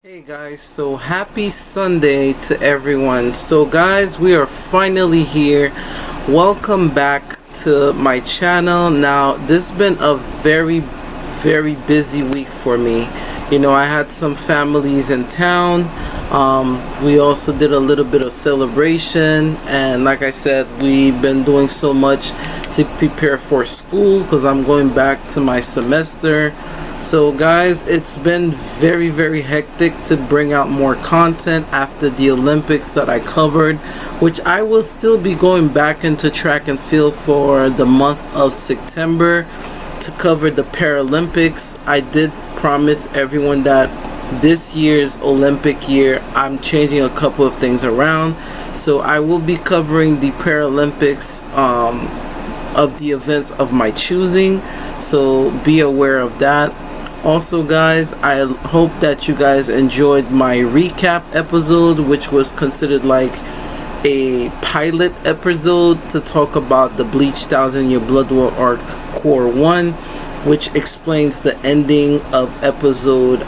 Hey guys, so happy Sunday to everyone. So guys, we are finally here. Welcome back to my channel. Now, this has been a very busy week for me. I had some families in town. We also did a little bit of celebration, and like I said, we've been doing so much to prepare for school because I'm going back to my semester. So guys, it's been very hectic to bring out more content after the Olympics that I covered, which I will still be going back into track and field for the month of September to cover the Paralympics. I did promise everyone that this year's Olympic year I'm changing a couple of things around, so I will be covering the Paralympics of the events of my choosing, so be aware of that. Also guys, I hope that you guys enjoyed my recap episode, which was considered like a pilot episode to talk about the Bleach 1000 Year Blood War arc Core 1, which explains the ending of episode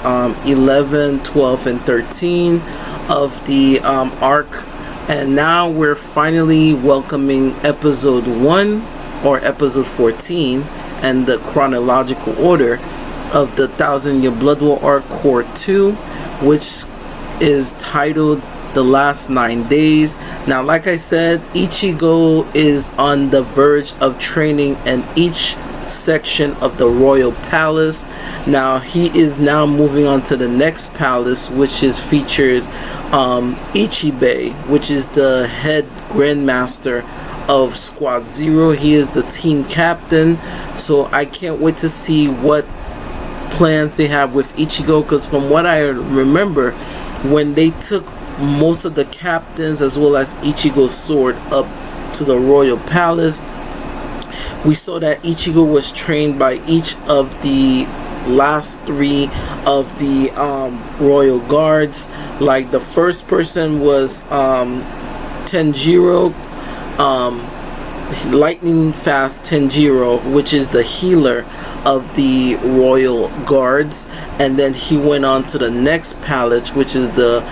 11, 12, and 13 of the arc. And now we're finally welcoming episode 1 or episode 14 and the chronological order of the 1000 Year Blood War arc Core 2, which is titled The Last 9 Days. Now, like I said, Ichigo is on the verge of training in each section of the royal palace. Now he is now moving on to the next palace, which features Ichibei, which is the head grandmaster of Squad Zero. He is the team captain, so I can't wait to see what plans they have with Ichigo, because from what I remember, when they took most of the captains as well as Ichigo's sword up to the royal palace, we saw that Ichigo was trained by each of the last 3 of the royal guards. Like the first person was Tenjiro, lightning fast Tenjiro, which is the healer of the royal guards, and then he went on to the next palace, which is the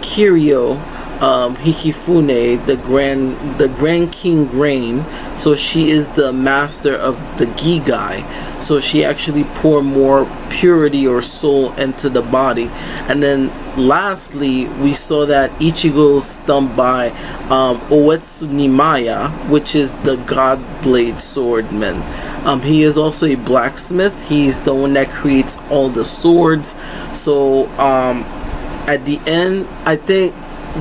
Kiryu Hikifune, the Grand King Grain. So she is the master of the Gigai, so she actually pour more purity or soul into the body. And then lastly, we saw that Ichigo stumped by Oetsu Nimaya, which is the God Blade Swordman. He is also a blacksmith. He's the one that creates all the swords. So at the end, I think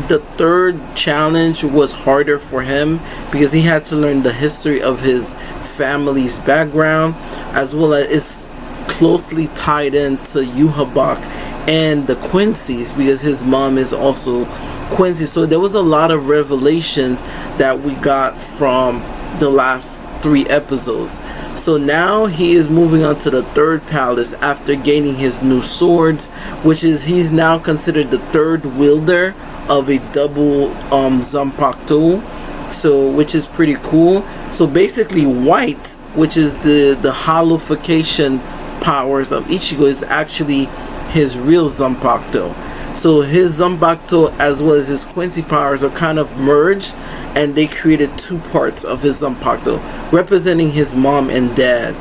the third challenge was harder for him because he had to learn the history of his family's background, as well as it's closely tied into Yuhabak and the Quincy's, because his mom is also Quincy. So there was a lot of revelations that we got from the last 3 episodes. So now he is moving on to the third palace after gaining his new swords, which is he's now considered the third wielder of a double Zanpakuto, so which is pretty cool. So basically white, which is the hollowification powers of Ichigo, is actually his real Zanpakuto. So his Zanpakuto as well as his Quincy powers are kind of merged, and they created 2 parts of his Zanpakuto, representing his mom and dad.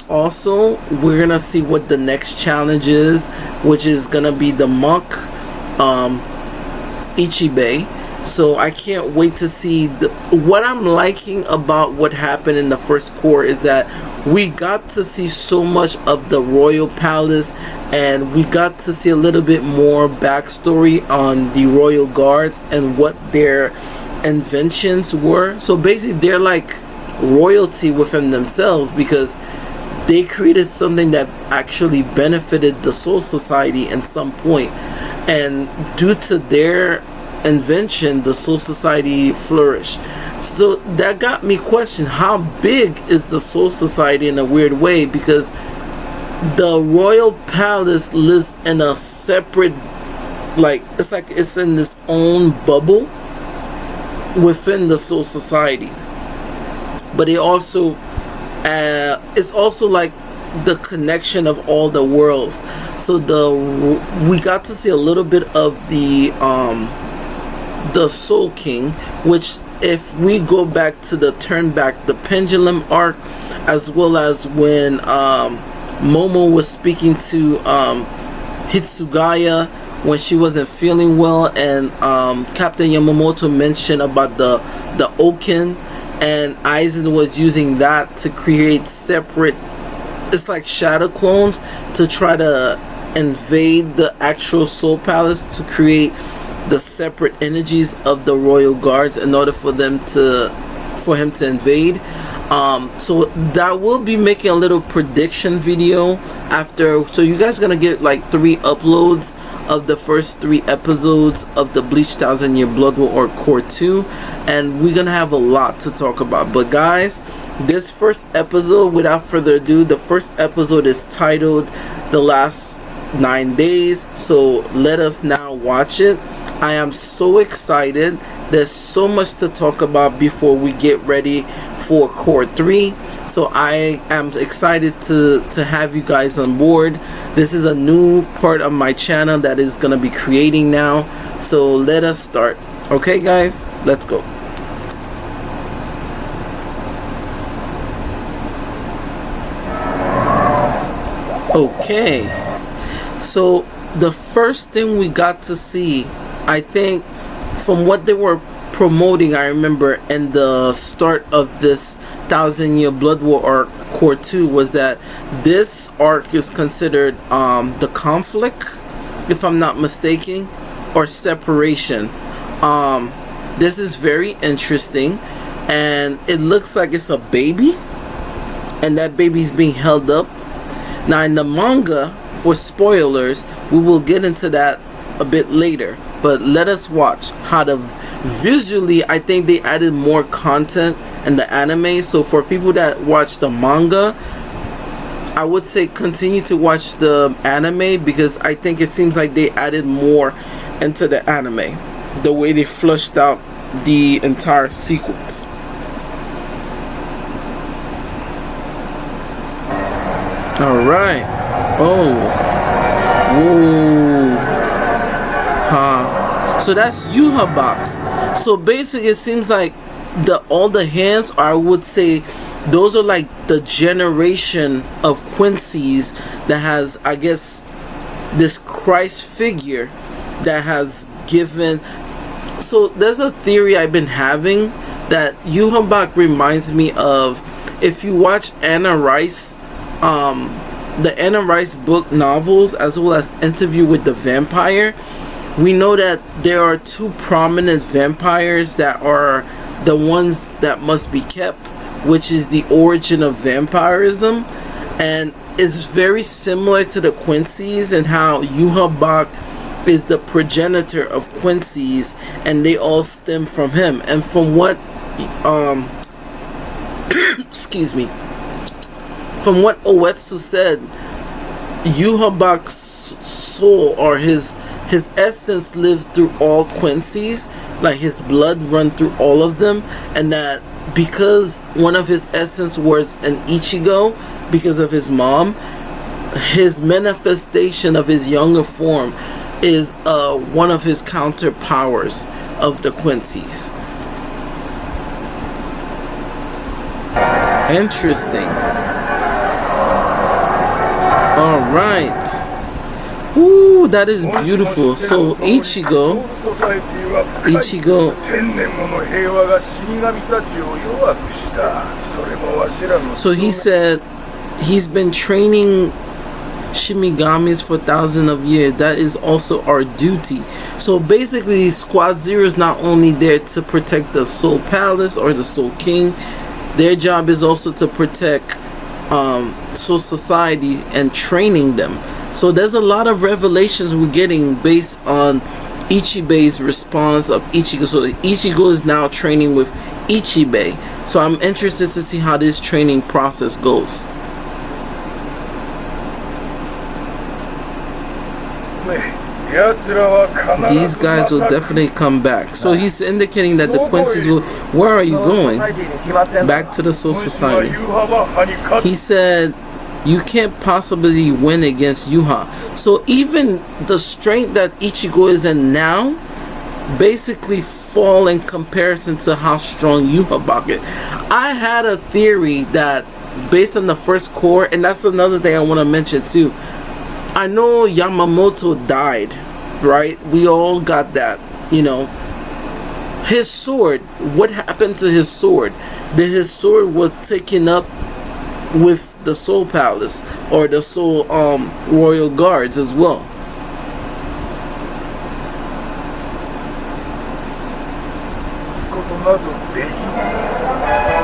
Also, we're gonna see what the next challenge is, which is gonna be the monk Ichibei. So I can't wait to see what I'm liking about what happened in the first core is that we got to see so much of the royal palace, and we got to see a little bit more backstory on the royal guards and what their inventions were. So basically they're like royalty within themselves, because they created something that actually benefited the Soul Society at some point, and due to their invention the Soul Society flourished. So that got me questioning, how big is the Soul Society in a weird way, because the royal palace lives in a separate, like it's in this own bubble within the Soul Society, but it also it's also like the connection of all the worlds. So we got to see a little bit of the Soul King, which if we go back to the turn back the pendulum arc, as well as when Momo was speaking to Hitsugaya when she wasn't feeling well, and Captain Yamamoto mentioned about the Oken, and Aizen was using that to create separate, it's like shadow clones, to try to invade the actual Soul Palace, to create the separate energies of the royal guards in order for him to invade. So that will be making a little prediction video after, so you guys gonna get like 3 uploads of the first 3 episodes of the Bleach 1000 Year Blood War or Cour 2, and we're gonna have a lot to talk about. But guys, this first episode, without further ado, the first episode is titled The Last 9 Days, so let us now watch it. I am so excited. There's so much to talk about before we get ready for Cour 3. So I am excited to have you guys on board. This is a new part of my channel that is going to be creating now. So let us start. Okay guys, let's go. Okay. So the first thing we got to see, I think, from what they were promoting, I remember in the start of this 1000 Year Blood War arc Cour 2, was that this arc is considered the conflict, if I'm not mistaken, or separation. This is very interesting, and it looks like it's a baby, and that baby's being held up. Now in the manga, for spoilers, we will get into that a bit later, but let us watch how the visually, I think they added more content in the anime. So for people that watch the manga, I would say continue to watch the anime, because I think it seems like they added more into the anime, the way they flushed out the entire sequence. All right. Oh. Whoa. So that's Yuhabak. So basically it seems like all the hands, or I would say those are like the generation of Quincy's that has, I guess, this Christ figure that has given. So there's a theory I've been having that Yuhabak reminds me of, if you watch Anna Rice, the Anna Rice book novels, as well as Interview with the Vampire. We know that there are 2 prominent vampires that are the ones that must be kept, which is the origin of vampirism, and it's very similar to the Quincy's, and how Yuhabak is the progenitor of Quincy's, and they all stem from him. And from what excuse me, from what Oetsu said, Yuhabak's soul, or his essence, lived through all Quincy's, like his blood run through all of them, and that because one of his essence was an Ichigo, because of his mom, his manifestation of his younger form is one of his counter powers of the Quincy's. Interesting. All right. Ooh, that is beautiful. So Ichigo, so he said he's been training Shinigamis for thousands of years. That is also our duty. So basically, Squad Zero is not only there to protect the Soul Palace or the Soul King, their job is also to protect Soul Society and training them. So there's a lot of revelations we're getting based on Ichibe's response of Ichigo. So Ichigo is now training with Ichibe. So I'm interested to see how this training process goes. These guys will definitely come back. So he's indicating that the Quincy's will. Where are you going? Back to the Soul Society. He said you can't possibly win against Yuha. So even the strength that Ichigo is in now basically fall in comparison to how strong Yuha is. I had a theory that based on the first core, and that's another thing I want to mention too. I know Yamamoto died, right? We all got that, you know. His sword, what happened to his sword? That his sword was taken up with the Soul Palace or the Soul Royal Guards as well.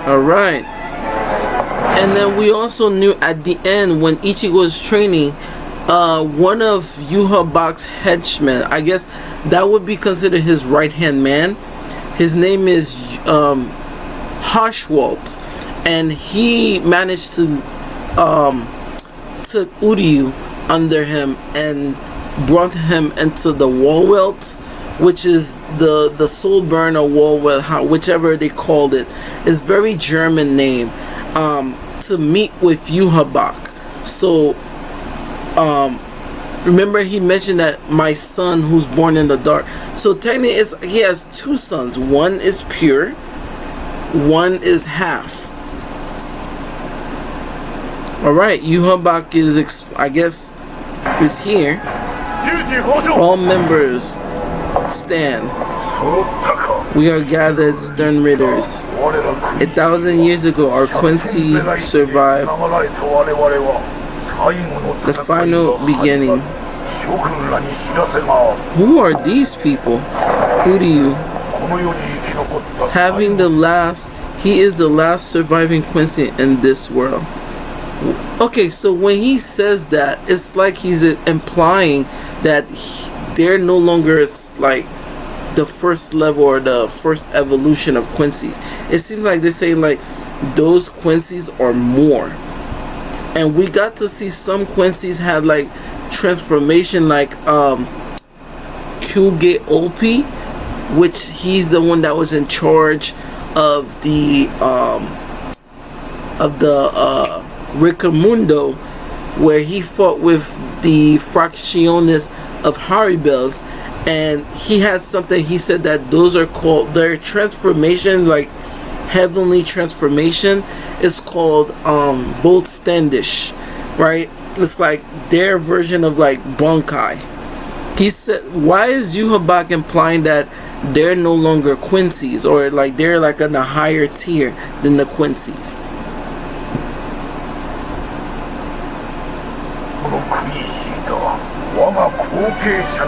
Alright. And then we also knew at the end when Ichigo was training, one of Yuhabak's henchmen, I guess that would be considered his right hand man. His name is Harshwalt, and he managed to took Uryu under him and brought him into the Wallwelt, which is the soul burner Wallwelt, whichever they called it. It's very German name, to meet with Yuhabak. So remember he mentioned that my son who's born in the dark. So technically he has two sons. One is pure, one is half. Alright, Yuhabak is, I guess, is here. All members stand. We are gathered stern ridders. 1,000 years ago, our Quincy survived the final beginning. Who are these people? Who do you? Having the last, he is the last surviving Quincy in this world. Okay, so when he says that, it's like he's implying that they're no longer like the first level or the first evolution of Quincy's. It seems like they're saying like those Quincy's are more. And we got to see some Quincy's had like transformation, like Kyuge Opie, which he's the one that was in charge of the Rickamundo, where he fought with the Fracciones of Haribels, and he had something, he said that those are called, their transformation, like heavenly transformation, is called Voltstandish, right? It's like their version of like Bonkai. He said, why is Yuhabak implying that they're no longer Quincy's, or like they're like on a higher tier than the Quincy's?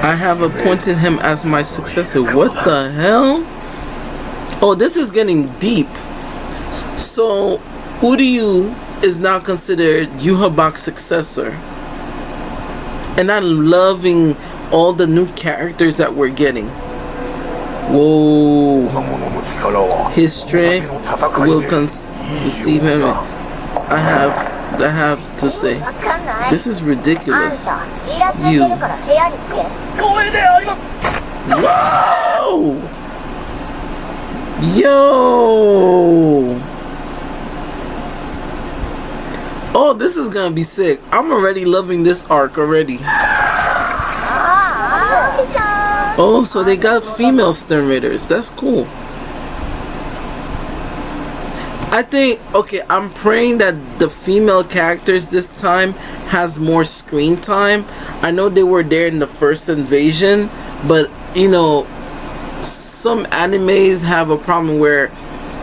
I have appointed him as my successor. What the hell? Oh, this is getting deep. So Uryu is now considered Yuhabak's successor. And I'm loving all the new characters that we're getting. Whoa. His strength will deceive him. I have to say, this is ridiculous. You. Whoa! Yo! Oh, this is gonna be sick. I'm already loving this arc already. Oh, so they got female Stern Raiders. That's cool. I think, okay, I'm praying that the female characters this time has more screen time. I know they were there in the first invasion, but you know, some animes have a problem where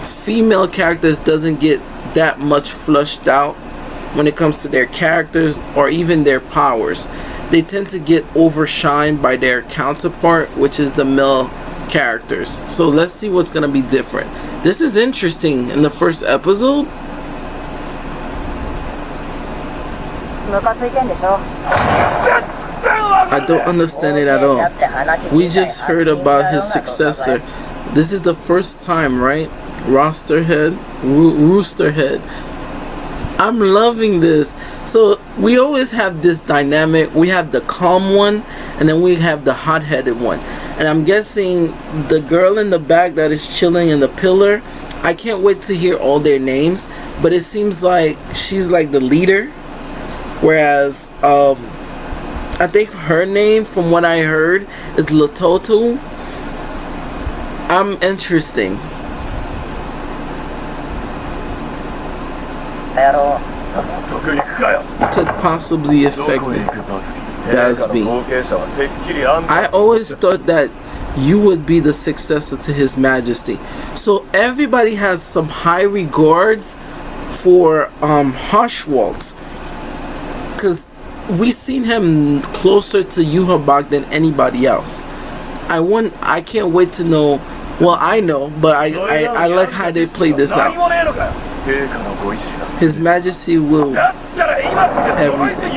female characters doesn't get that much flushed out when it comes to their characters or even their powers. They tend to get overshined by their counterpart, which is the male characters. So let's see what's gonna be different. This is interesting in the first episode. I don't understand it at all. We just heard about his successor. This is the first time, right? Roosterhead. I'm loving this. So we always have this dynamic. We have the calm one, and then we have the hot-headed one. And I'm guessing the girl in the back that is chilling in the pillar, I can't wait to hear all their names. But it seems like she's like the leader. Whereas I think her name, from what I heard, is Latoto. I'm interesting. Could possibly affect me. Dasby. I always thought that you would be the successor to His Majesty. So everybody has some high regards for Harshwalt, because we've seen him closer to Yuhabak than anybody else. I can't wait to know. Well, I know, but I like how they play this out. His Majesty will everything.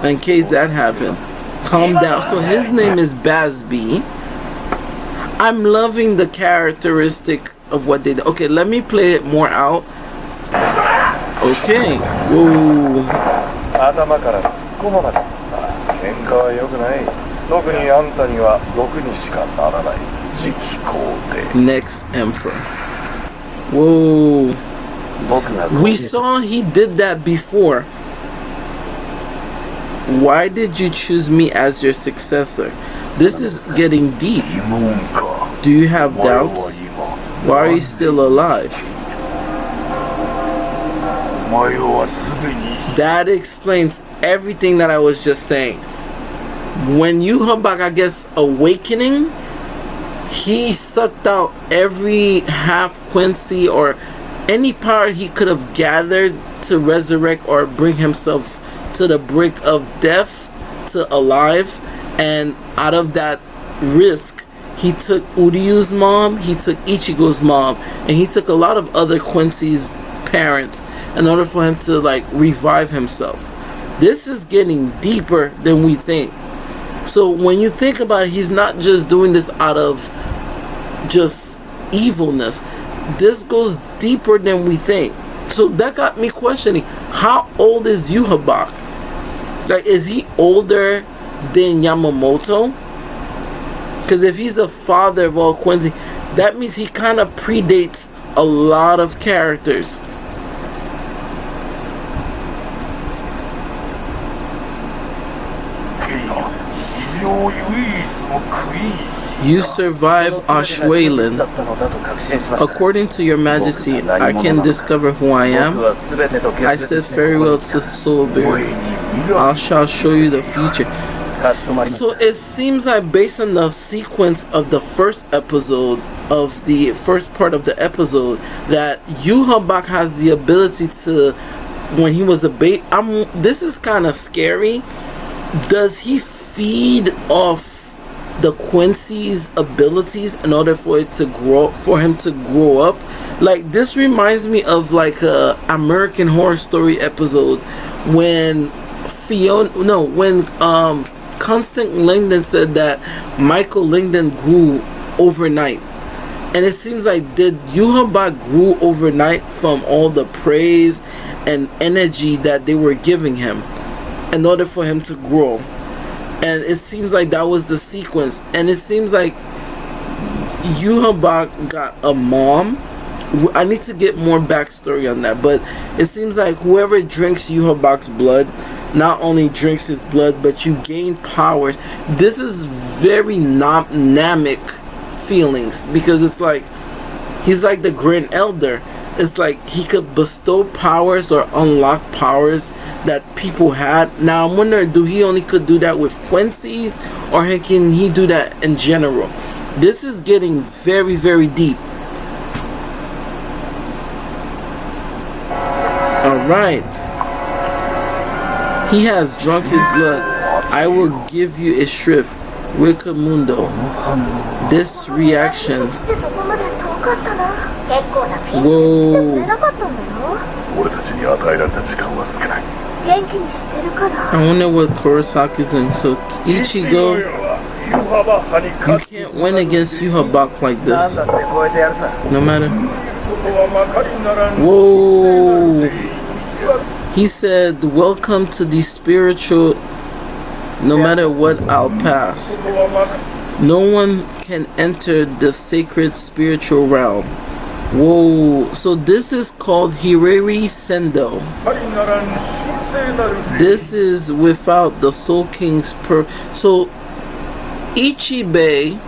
In case that happens, calm down. So his name is Basby. I'm loving the characteristic of what they do. Okay, let me play it more out. Okay. Whoa. Next Emperor. Whoa. We saw he did that before. Why did you choose me as your successor? This is getting deep. Do you have doubts? Why are you still alive? That explains everything that I was just saying. When Yuhabak, I guess, awakening, he sucked out every half Quincy or any power he could have gathered to resurrect or bring himself to the brink of death to alive. And out of that risk, he took Uryu's mom, he took Ichigo's mom, and he took a lot of other Quincy's parents in order for him to like revive himself. This is getting deeper than we think. So when you think about it, he's not just doing this out of just evilness. This goes deeper than we think. So that got me questioning, how old is Yuhabak? Like, is he older than Yamamoto? Because if he's the father of all Quincy, that means he kind of predates a lot of characters. You survived Ashwelin. According to your majesty, I can discover who I am. I said farewell to Soulbearer. I shall show you the future. So it seems like based on the sequence of the first episode, of the first part of the episode, that Yuhabak has the ability to, when he was a baby, this is kind of scary. Does he feed off the Quincy's abilities in order for it to grow, for him to grow up? Like, this reminds me of like a American Horror Story episode when Constant Langdon said that Michael Langdon grew overnight. And it seems like, did Yuhabak grew overnight from all the praise and energy that they were giving him in order for him to grow? And it seems like that was the sequence. And it seems like Yuhabak got a mom. I need to get more backstory on that. But it seems like whoever drinks Yuhabak's blood not only drinks his blood, but you gain powers. This is very Namek feelings, because it's like he's like the Grand Elder. It's like he could bestow powers or unlock powers that people had. Now I'm wondering, do he only could do that with Quincy's, or can he do that in general? This is getting very, very deep. Alright. He has drunk his blood. I will give you a shrift. Wikamundo. This reaction. Whoa. I wonder what Kurosaki's doing. So Ichigo, you can't win against Yuhabak like this. No matter. Whoa. He said, welcome to the spiritual, no matter what, I'll pass. No one can enter the sacred spiritual realm. Whoa. So this is called Hireri Sendo. This is without the Soul King's so Ichibei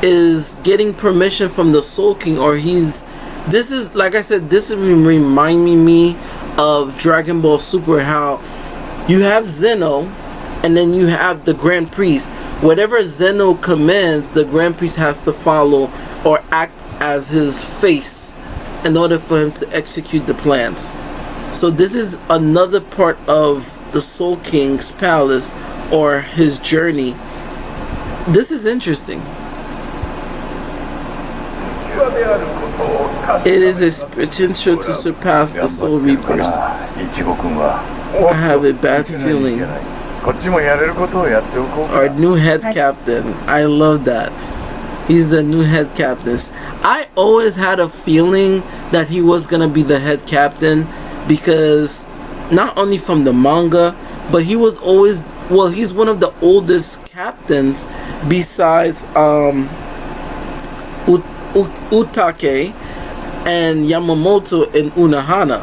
is getting permission from the Soul King, or this is, like I said, this is reminding me of Dragon Ball Super, how you have Zeno and then you have the Grand Priest. Whatever Zeno commands, the Grand Priest has to follow or act as his face in order for him to execute the plans. So this is another part of the Soul King's palace, or his journey. This is interesting. It is a potential to surpass the Soul Reapers. I have a bad feeling. Our new head captain. I love that. He's the new head captain. I always had a feeling that he was gonna be the head captain, because not only from the manga, but he was always, well, he's one of the oldest captains besides Utake and Yamamoto and Unohana.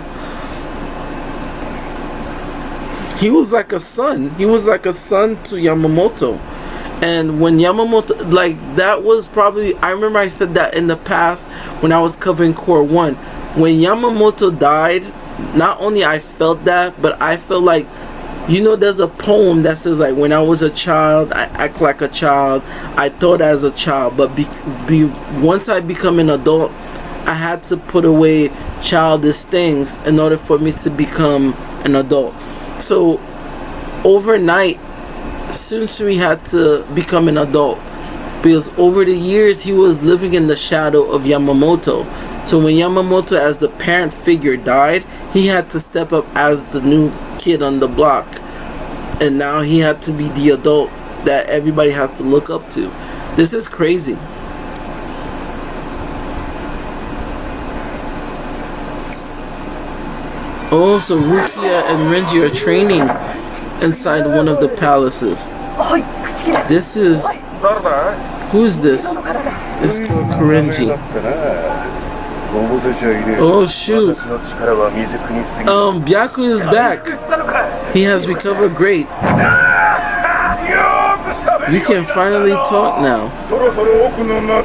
He was like a son. He was like a son to Yamamoto. And when Yamamoto, like, that was probably, I remember I said that in the past when I was covering Core 1. When Yamamoto died, not only I felt that, but I felt like, you know, there's a poem that says, like, when I was a child, I act like a child, I thought as a child, but once I become an adult, I had to put away childish things in order for me to become an adult. So overnight, Sunsui had to become an adult, because over the years he was living in the shadow of Yamamoto. So when Yamamoto as the parent figure died, he had to step up as the new kid on the block, and now he had to be the adult that everybody has to look up to. This is crazy. Oh, so Rukia and Renji are training inside one of the palaces. This is... Who's this? This girl Korenji. Oh shoot. Byaku is back. He has recovered great. We can finally talk now.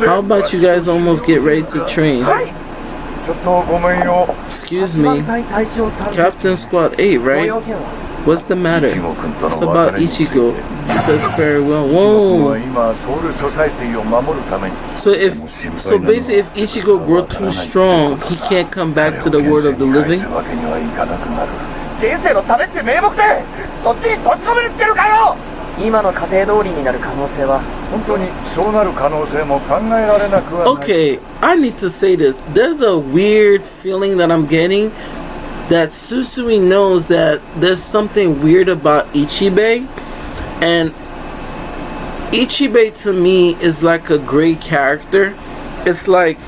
How about you guys almost get ready to train? Excuse me. Captain Squad 8, right? What's the matter? It's about Ichigo. Says very well. Whoa. So basically, if Ichigo grows too strong, he can't come back to the world of the living. Okay, I need to say this. There's a weird feeling that I'm getting that Susui knows that there's something weird about Ichibei, and Ichibei to me is like a great character. It's like,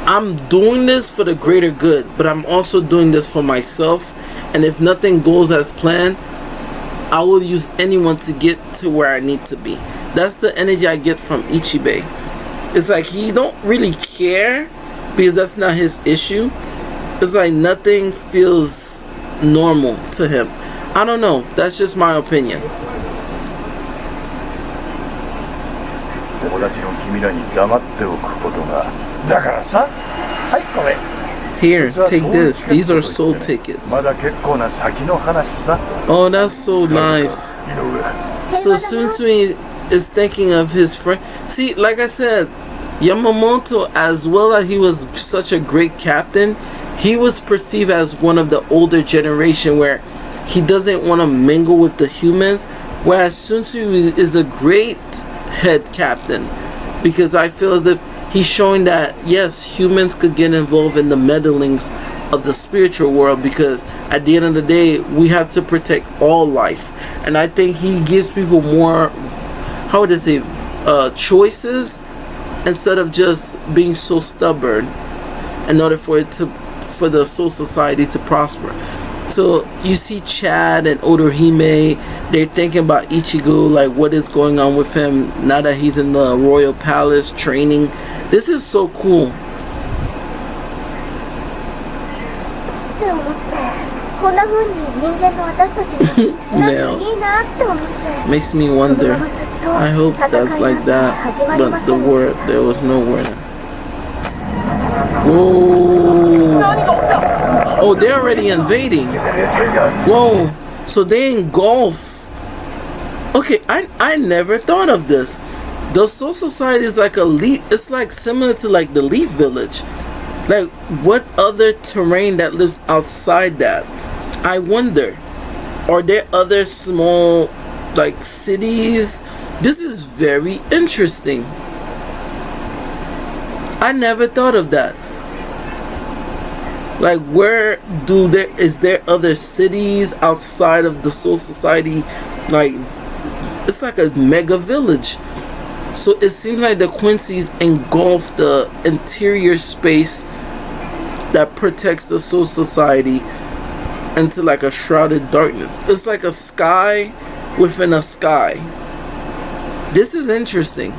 I'm doing this for the greater good, but I'm also doing this for myself, and if nothing goes as planned, I will use anyone to get to where I need to be. That's the energy I get from Ichibei. It's like he don't really care, because that's not his issue. It's like nothing feels normal to him. I don't know. That's just my opinion. Here, take this. These are soul tickets. Oh, that's so nice. So Sunsui is thinking of his friend. See, like I said, Yamamoto, as well as he was such a great captain, he was perceived as one of the older generation where he doesn't want to mingle with the humans, whereas Sunsui is a great head captain, because I feel as if he's showing that yes, humans could get involved in the meddlings of the spiritual world, because at the end of the day we have to protect all life. And I think he gives people more, how would I say, choices, instead of just being so stubborn in order for the Soul Society to prosper. So you see Chad and Otohime, they're thinking about Ichigo, like what is going on with him now that he's in the Royal Palace training. This is so cool. Now, makes me wonder. I hope that's like that, but the word, there was no word. Whoa! Oh, they're already invading. Whoa! So they engulf. Okay, I never thought of this. The Soul Society is like a leaf. It's like similar to like the Leaf Village. Like, what other terrain that lives outside that? I wonder. Are there other small, like, cities? This is very interesting. I never thought of that. Like, where is there other cities outside of the Soul Society? Like, it's like a mega village. So it seems like the Quincy's engulf the interior space that protects the Soul Society into like a shrouded darkness. It's like a sky within a sky. This is interesting.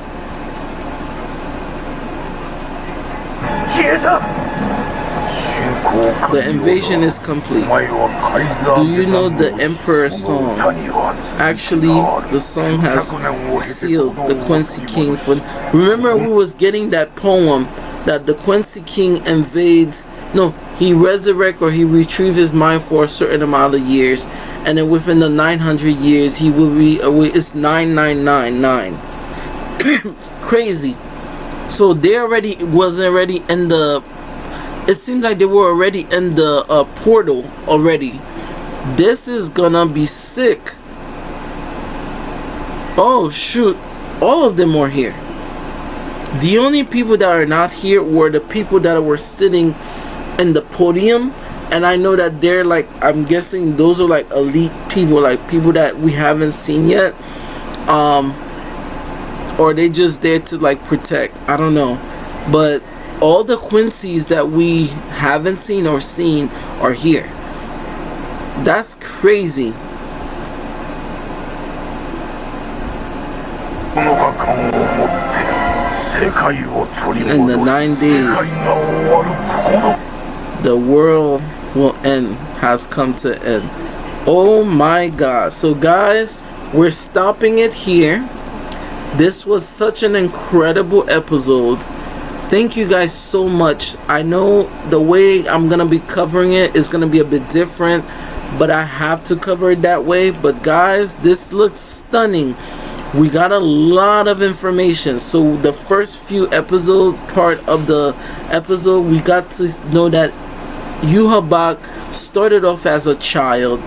The invasion is complete. Do you know the Emperor's song? Actually, the song has sealed the Quincy King for... Remember, we was getting that poem that the Quincy King invades... No, he resurrect or he retrieve his mind for a certain amount of years, and then within the 900 years he will be away. It's 9999. Crazy. So they was already in the... It seems like they were already in the portal already. This is gonna be sick. Oh shoot, all of them are here. The only people that are not here were the people that were sitting in the podium, and I know that they're like, I'm guessing those are like elite people, like people that we haven't seen yet, or they just there to like protect. I don't know, but all the Quincy's that we haven't seen or seen are here. That's crazy. In the 9 days, the world will end, has come to end. Oh my God. So guys, we're stopping it here. This was such an incredible episode. Thank you guys so much. I know the way I'm gonna be covering it is gonna be a bit different, but I have to cover it that way. But guys, this looks stunning. We got a lot of information. So the first few part of the episode, we got to know that Yhwach started off as a child,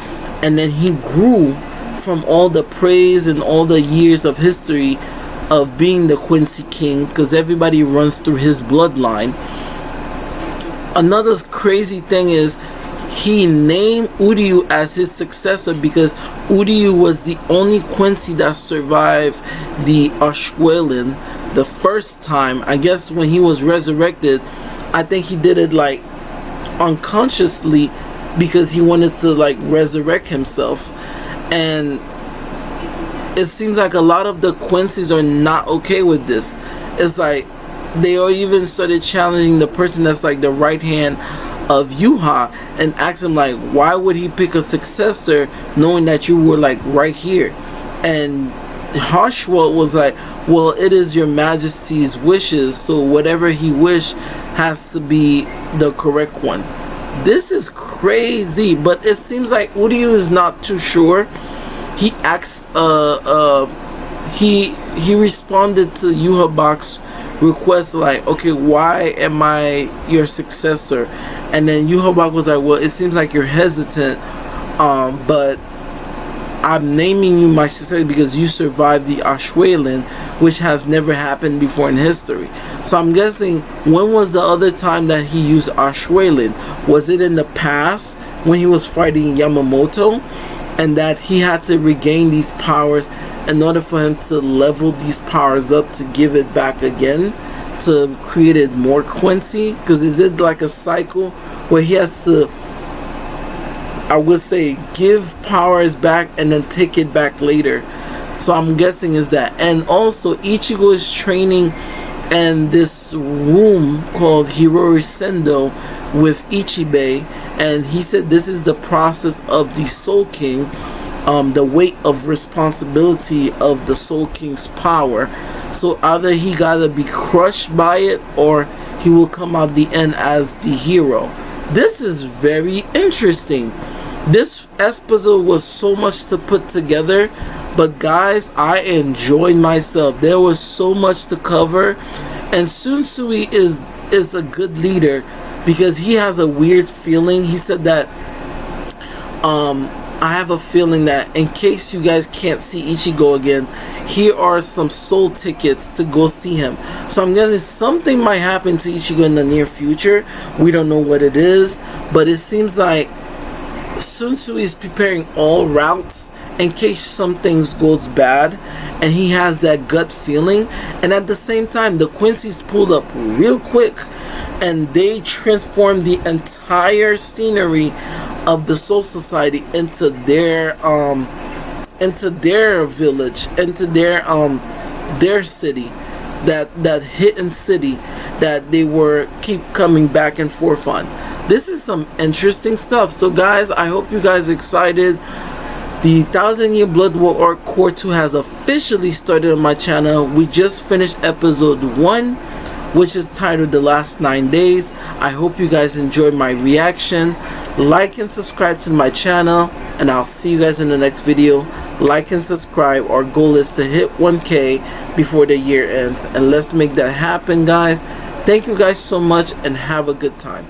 and then he grew from all the praise and all the years of history of being the Quincy King, because everybody runs through his bloodline. Another crazy thing is he named Uryu as his successor because Uryu was the only Quincy that survived the Ashwelin the first time. I guess when he was resurrected, I think he did it like unconsciously because he wanted to like resurrect himself. And it seems like a lot of the Quincy's are not okay with this. It's like they are even started challenging the person that's like the right hand of Yhwach and asked him like, why would he pick a successor knowing that you were like right here? And Harshwell was like, well, it is your majesty's wishes, so whatever he wished has to be the correct one. This is crazy, but it seems like Uryu is not too sure. He asked, he responded to Yhwach's request like, okay, why am I your successor? And then Yhwach was like, well, it seems like you're hesitant, but I'm naming you my successor because you survived the Ashwelin, which has never happened before in history. So I'm guessing, when was the other time that he used Ashwelin? Was it in the past when he was fighting Yamamoto, and that he had to regain these powers in order for him to level these powers up to give it back again, to create it more Quincy? Because is it like a cycle where he has to, I would say, give powers back and then take it back later? So I'm guessing is that. And also Ichigo is training and this room called Hirori Sendo with Ichibei, and he said this is the process of the Soul King, the weight of responsibility of the Soul King's power. So either he gotta be crushed by it, or he will come out the end as the hero. This is very interesting. This episode was so much to put together, but guys, I enjoyed myself. There was so much to cover, and Sunsui is a good leader because he has a weird feeling. He said that I have a feeling that in case you guys can't see Ichigo again, here are some soul tickets to go see him. So I'm guessing something might happen to Ichigo in the near future. We don't know what it is, but it seems like Sunsui is preparing all routes in case some things goes bad, and he has that gut feeling. And at the same time, the Quincy's pulled up real quick, and they transformed the entire scenery of the Soul Society into their village, into their city, that hidden city that they were keep coming back and forth on. This is some interesting stuff. So guys, I hope you guys are excited. The 1000-Year Blood War Arc Core 2 has officially started on my channel. We just finished episode 1, which is titled The Last 9 Days. I hope you guys enjoyed my reaction. Like and subscribe to my channel, and I'll see you guys in the next video. Like and subscribe. Our goal is to hit 1K before the year ends, and let's make that happen, guys. Thank you guys so much, and have a good time.